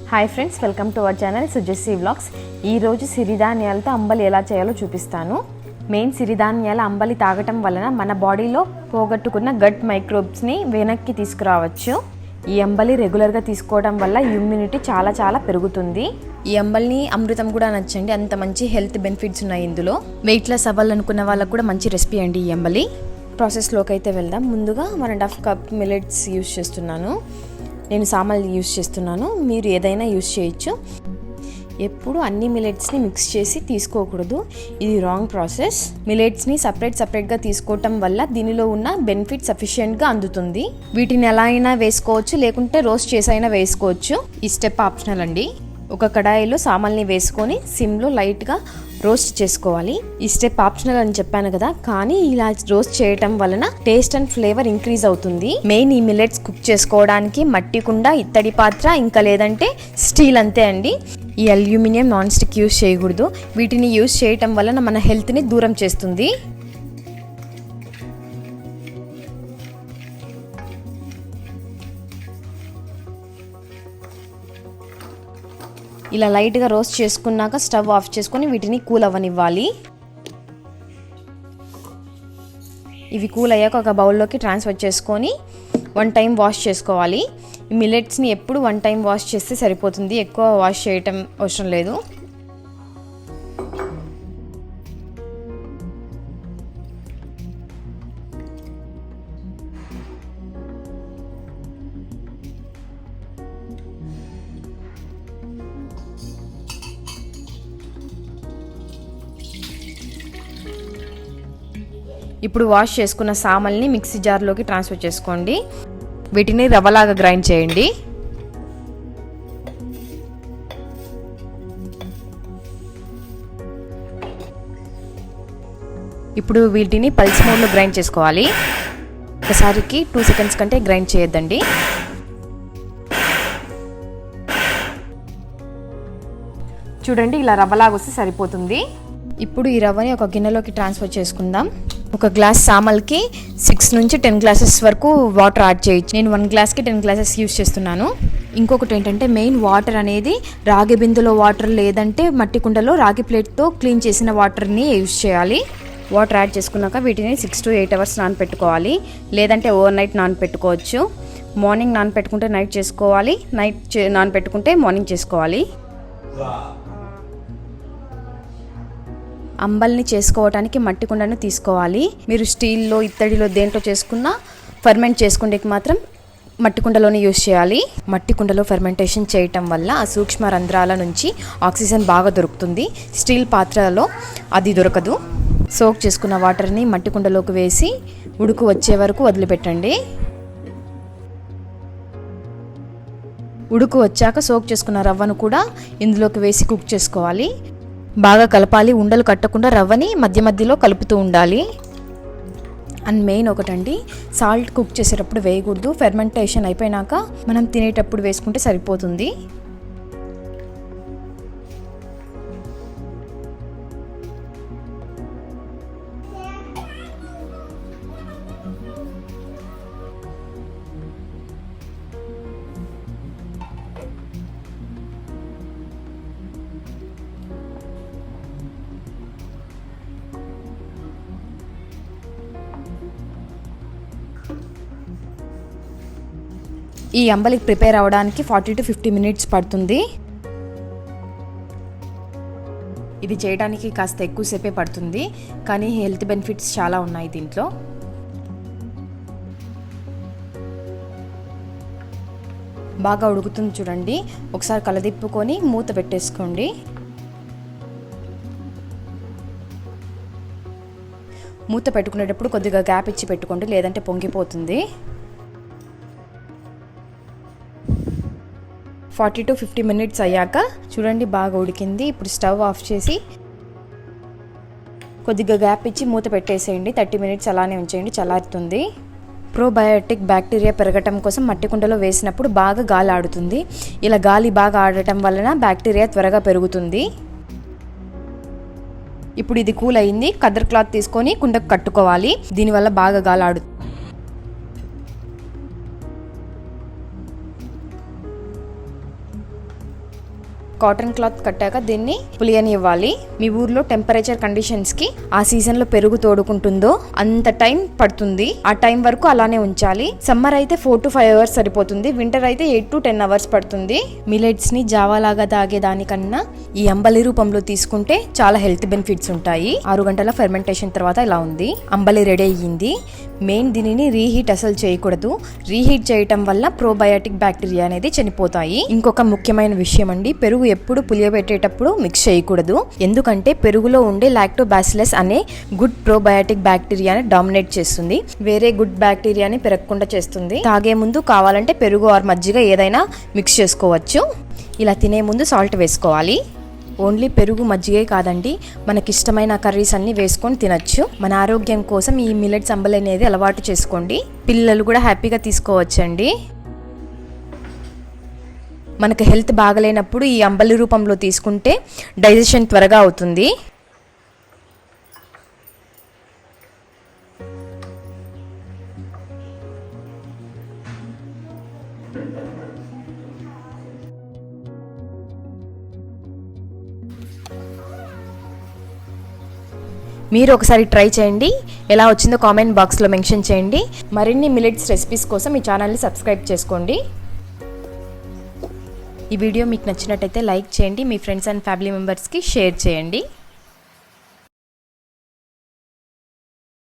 Hi friends, welcome to our channel Sujassi vlogs. ఈరోజు సిరిధాన్యాలతో అంబలి ఎలా చేయాలో చూపిస్తాను. మెయిన్ సిరిధాన్యాల అంబలి తాగటం వలన మన బాడీలో పోగొట్టుకున్న గట్ మైక్రోబ్స్ని వెనక్కి తీసుకురావచ్చు. ఈ అంబలి రెగ్యులర్గా తీసుకోవడం వల్ల ఇమ్యూనిటీ చాలా పెరుగుతుంది. ఈ అంబలిని అమృతం కూడా నచ్చండి, అంత మంచి హెల్త్ బెనిఫిట్స్ ఉన్నాయి ఇందులో. వెయిట్ లాస్ అవ్వాలనుకున్న వాళ్ళకు కూడా మంచి రెసిపీ అండి ఈ అంబలి. ప్రాసెస్లోకి అయితే వెళ్దాం. ముందుగా 1.5 కప్ మిల్లెట్స్ యూస్ చేస్తున్నాను. నేను సామాన్లు యూస్ చేస్తున్నాను, మీరు ఏదైనా యూస్ చేయొచ్చు. ఎప్పుడు అన్ని మిల్లెట్స్ని మిక్స్ చేసి తీసుకోకూడదు, ఇది రాంగ్ ప్రాసెస్. మిల్లెట్స్ని సపరేట్గా తీసుకోవటం వల్ల దీనిలో ఉన్న బెనిఫిట్ సఫిషియెంట్గా అందుతుంది. వీటిని ఎలా అయినా వేసుకోవచ్చు, లేకుంటే రోస్ట్ చేసి అయినా వేసుకోవచ్చు. ఈ స్టెప్ ఆప్షనల్ అండి. ఒక కడాయిలో సామాన్ని వేసుకొని సిమ్లో లైట్గా రోస్ట్ చేసుకోవాలి. ఈ స్టెప్ ఆప్షనల్ అని చెప్పాను కదా, కానీ ఇలా రోస్ట్ చేయటం వలన టేస్ట్ అండ్ ఫ్లేవర్ ఇంక్రీజ్ అవుతుంది. మెయిన్ ఈ మిల్లెట్స్ కుక్ చేసుకోవడానికి మట్టి కుండ, ఇత్తడి పాత్ర, ఇంకా లేదంటే స్టీల్, అంతే అండి. ఈ అల్యూమినియం, నాన్ స్టిక్ యూస్ చేయకూడదు. వీటిని యూస్ చేయటం వలన మన హెల్త్ని దూరం చేస్తుంది. ఇలా లైట్గా రోస్ట్ చేసుకున్నాక స్టవ్ ఆఫ్ చేసుకొని వీటిని కూల్ అవ్వనివ్వాలి. ఇవి కూల్ అయ్యాక ఒక బౌల్లోకి ట్రాన్స్ఫర్ చేసుకొని 1 టైం వాష్ చేసుకోవాలి. ఈ మిల్లెట్స్ని ఎప్పుడు 1 టైం వాష్ చేస్తే సరిపోతుంది, ఎక్కువ వాష్ చేయటం అవసరం లేదు. ఇప్పుడు వాష్ చేసుకున్న సామల్ని మిక్సీ జార్లోకి ట్రాన్స్ఫర్ చేసుకోండి. వీటిని రవ్వలాగా గ్రైండ్ చేయండి. ఇప్పుడు వీటిని పల్స్ మోడ్లో గ్రైండ్ చేసుకోవాలి. ఒకసారికి 2 సెకండ్స్ కంటే గ్రైండ్ చేయొద్దండి. చూడండి, ఇలా రవ్వలాగా వస్తే సరిపోతుంది. ఇప్పుడు ఈ రవ్వని ఒక గిన్నెలోకి ట్రాన్స్ఫర్ చేసుకుందాం. ఒక గ్లాస్ సామల్కి 6 నుంచి 10 గ్లాసెస్ వరకు వాటర్ యాడ్ చేయొచ్చు. నేను 1 గ్లాస్కి 10 గ్లాసెస్ యూస్ చేస్తున్నాను. ఇంకొకటి ఏంటంటే, మెయిన్ వాటర్ అనేది రాగి బిందులో వాటర్, లేదంటే మట్టి కుండలో రాగి ప్లేట్తో క్లీన్ చేసిన వాటర్ని యూస్ చేయాలి. వాటర్ యాడ్ చేసుకున్నాక వీటిని 6 to 8 అవర్స్ నానపెట్టుకోవాలి, లేదంటే ఓవర్ నైట్ నానపెట్టుకోవచ్చు. మార్నింగ్ నానపెట్టుకుంటే నైట్ చేసుకోవాలి, నైట్ నానపెట్టుకుంటే మార్నింగ్ చేసుకోవాలి. అంబల్ని చేసుకోవడానికి మట్టి కుండను తీసుకోవాలి. మీరు స్టీల్లో, ఇత్తడిలో దేంట్లో చేసుకున్నా ఫర్మెంట్ చేసుకుంటే మాత్రం మట్టి కుండలోనే యూస్ చేయాలి. మట్టి కుండలో ఫర్మెంటేషన్ చేయటం వల్ల ఆ సూక్ష్మ రంధ్రాల నుంచి ఆక్సిజన్ బాగా దొరుకుతుంది. స్టీల్ పాత్రలో అది దొరకదు. సోక్ చేసుకున్న వాటర్ని మట్టి కుండలోకి వేసి ఉడుకు వచ్చే వరకు వదిలిపెట్టండి. ఉడుకు వచ్చాక సోక్ చేసుకున్న రవ్వను కూడా ఇందులోకి వేసి కుక్ చేసుకోవాలి. బాగా కలపాలి, ఉండలు కట్టకుండా రవ్వని మధ్యలో కలుపుతూ ఉండాలి. అండ్ మెయిన్ ఒకటండి, సాల్ట్ కుక్ చేసేటప్పుడు వేయకూడదు. ఫెర్మెంటేషన్ అయిపోయినాక మనం తినేటప్పుడు వేసుకుంటే సరిపోతుంది. ఈ అంబలికి ప్రిపేర్ అవ్వడానికి 40 to 50 మినిట్స్ పడుతుంది. ఇది చేయడానికి కాస్త ఎక్కువసేపే పడుతుంది, కానీ హెల్త్ బెనిఫిట్స్ చాలా ఉన్నాయి దీంట్లో. బాగా ఉడుకుతుంది చూడండి. ఒకసారి కలదిప్పుకొని మూత పెట్టేసుకోండి. మూత పెట్టుకునేటప్పుడు కొద్దిగా గ్యాప్ ఇచ్చి పెట్టుకోండి, లేదంటే పొంగిపోతుంది. 40 to 50 మినిట్స్ అయ్యాక చూడండి బాగా ఉడికింది. ఇప్పుడు స్టవ్ ఆఫ్ చేసి కొద్దిగా గ్యాప్ ఇచ్చి మూత పెట్టేసేయండి. 30 మినిట్స్ అలానే ఉంచేయండి, చల్లారుతుంది. ప్రోబయోటిక్ బ్యాక్టీరియా పెరగటం కోసం మట్టి కుండలో వేసినప్పుడు బాగా గాలి ఆడుతుంది. ఇలా గాలి బాగా ఆడటం వలన బ్యాక్టీరియా త్వరగా పెరుగుతుంది. ఇప్పుడు ఇది కూల్ అయింది. కదర్ క్లాత్ తీసుకొని కుండకు కట్టుకోవాలి, దీనివల్ల బాగా గాలి ఆడుతుంది. కాటన్ క్లాత్ కట్టాక దీన్ని పులియనివ్వాలి. మీ ఊర్లో టెంపరేచర్ కండిషన్స్ కి ఆ సీజన్ లో పెరుగు తోడుకుంటుందో అంత టైం పడుతుంది. ఆ టైం వరకు అలానే ఉంచాలి. సమ్మర్ అయితే 4 to 5 అవర్స్ సరిపోతుంది. వింటర్ అయితే 8 to 10 అవర్స్ పడుతుంది. మిలెట్స్ ని జావా లాగా తాగేదానికన్నా ఈ అంబలి రూపంలో తీసుకుంటే చాలా హెల్త్ బెనిఫిట్స్ ఉంటాయి. 6 గంటల ఫెర్మెంటేషన్ తర్వాత ఇలా ఉంది. అంబలి రెడీ అయ్యింది. మెయిన్ దీనిని రీహీట్ అసలు చేయకూడదు. రీహీట్ చేయటం వల్ల ప్రోబయాటిక్ బ్యాక్టీరియా అనేది చనిపోతాయి. ఇంకొక ముఖ్యమైన విషయం అండి, పెరుగు ఎప్పుడు పులియబెట్టేటప్పుడు మిక్స్ చేయకూడదు. ఎందుకంటే పెరుగులో ఉండే లాక్టోబాసిలస్ అనే గుడ్ ప్రోబయాటిక్ బ్యాక్టీరియాని డామినేట్ చేస్తుంది. వేరే గుడ్ బ్యాక్టీరియాని పెరగకుండా చేస్తుంది. తాగే ముందు కావాలంటే పెరుగు ఆర్ మజ్జిగ ఏదైనా మిక్స్ చేసుకోవచ్చు. ఇలా తినే ముందు సాల్ట్ వేసుకోవాలి. ఓన్లీ పెరుగు మజ్జిగే కాదండి, మనకిష్టమైన కర్రీస్ అన్నీ వేసుకొని తినచ్చు. మన ఆరోగ్యం కోసం ఈ మిల్లెట్స్ అంబలి అనేది అలవాటు చేసుకోండి. పిల్లలు కూడా హ్యాపీగా తీసుకోవచ్చండి. మనకు హెల్త్ బాగలేనప్పుడు ఈ అంబలి రూపంలో తీసుకుంటే డైజెషన్ త్వరగా అవుతుంది. మీరు ఒకసారి ట్రై చేయండి. ఎలా వచ్చిందో కామెంట్ బాక్స్లో మెన్షన్ చేయండి. మరిన్ని మిల్లెట్స్ రెసిపీస్ కోసం ఈ ఛానల్ని సబ్స్క్రైబ్ చేసుకోండి. ఈ వీడియో మీకు నచ్చినట్టయితే లైక్ చేయండి. మీ ఫ్రెండ్స్ అండ్ ఫ్యామిలీ మెంబర్స్కి షేర్ చేయండి.